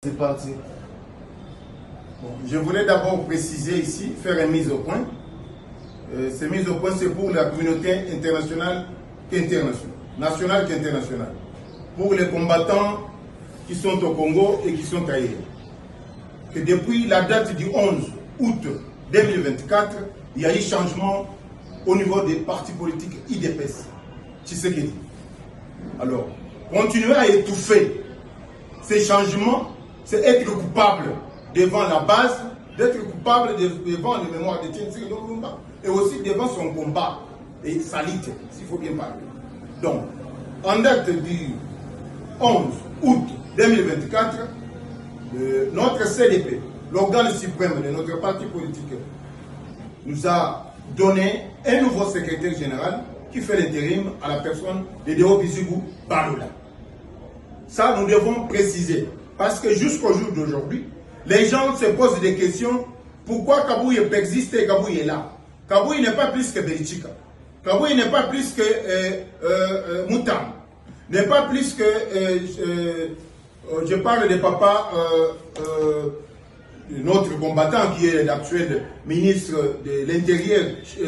C'est parti. Bon, je voulais d'abord préciser ici, faire une mise au point. Cette mise au point, c'est pour la communauté internationale qu'internationale, nationale qu'internationale. Pour les combattants qui sont au Congo et qui sont ailleurs. Que depuis la date du 11 août 2024, il y a eu changement au niveau des partis politiques IDPS. Tshisekedi. Alors, continuer à étouffer ces changements, c'est être coupable devant la base, d'être coupable devant les mémoires de Tshisekedi et aussi devant son combat et sa lutte, s'il faut bien parler. Donc, en date du 11 août 2024, notre CDP, l'organe suprême de notre parti politique, nous a donné un nouveau secrétaire général qui fait l'intérim à la personne de Deo Bizigou Baloula. Ça, nous devons préciser. Parce que jusqu'au jour d'aujourd'hui, les gens se posent des questions. Pourquoi Kabouye existe et Kabouye est là? Kabouye n'est pas plus que Belichika. Kabouye n'est pas plus que Moutam. N'est pas plus que... je parle de papa, notre combattant qui est l'actuel ministre de l'Intérieur,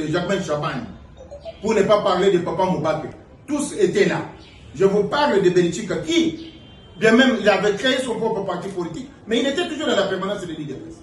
Jacques Chaban. Pour ne pas parler de papa Moubaké. Tous étaient là. Je vous parle de Belichika qui... Bien même, il avait créé son propre parti politique, mais il était toujours dans la permanence de l'IDPS.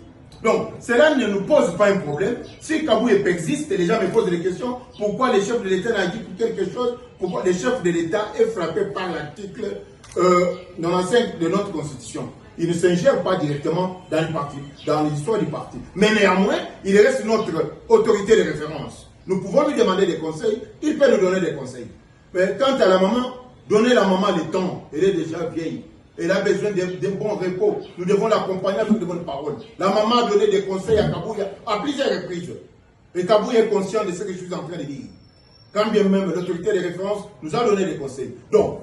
Donc, cela ne nous pose pas un problème. Si Kabouye existe, les gens me posent des questions, pourquoi le chef de l'État n'a dit quelque chose, pourquoi le chef de l'État est frappé par l'article 95 de notre Constitution. Il ne s'ingère pas directement dans le parti, dans l'histoire du parti. Mais néanmoins, il reste notre autorité de référence. Nous pouvons lui demander des conseils, il peut nous donner des conseils. Mais quant à la maman, donnez la maman le temps, elle est déjà vieille. Elle a besoin d'un bon repos. Nous devons l'accompagner avec de bonnes paroles. La maman a donné des conseils à Kabouye à plusieurs reprises. Et Kabouye est conscient de ce que je suis en train de dire. Quand bien même l'autorité de référence nous a donné des conseils. Donc,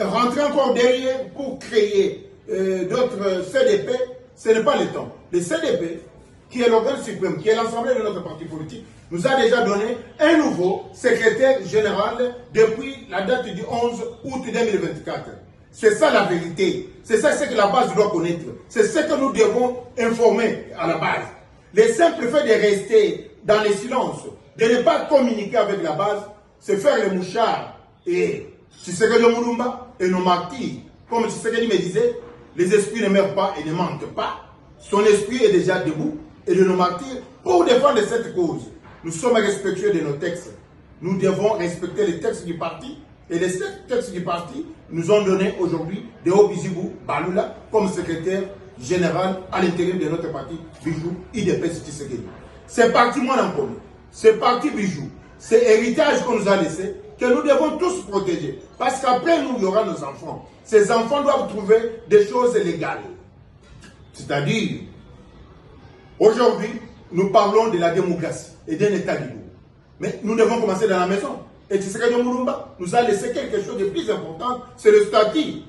rentrer encore derrière pour créer d'autres CDP, ce n'est pas le temps. Le CDP, qui est l'organe suprême, qui est l'ensemble de notre parti politique, nous a déjà donné un nouveau secrétaire général depuis la date du 11 août 2024. C'est ça la vérité. C'est ça ce que la base doit connaître. C'est ce que nous devons informer à la base. Le simple fait de rester dans le silence, de ne pas communiquer avec la base, c'est faire les mouchards. Et Tshisekedi Mulumba et nos martyrs, comme Tshisekedi me disait, les esprits ne meurent pas et ne mentent pas. Son esprit est déjà debout et de nos martyrs pour défendre cette cause. Nous sommes respectueux de nos textes. Nous devons respecter les textes du parti. Et les textes du parti nous ont donné aujourd'hui Deo Bizigou Baloula comme secrétaire général à l'intérieur de notre parti Bijou IDPS Tshisekedi. C'est parti moi en commun. C'est parti Bijou. C'est héritage qu'on nous a laissé, que nous devons tous protéger. Parce qu'après nous, il y aura nos enfants. Ces enfants doivent trouver des choses légales. C'est-à-dire, aujourd'hui, nous parlons de la démocratie et d'un état libre. Mais nous devons commencer dans la maison. Et Tshisekedi Mulumba nous a laissé quelque chose de plus important, c'est le statut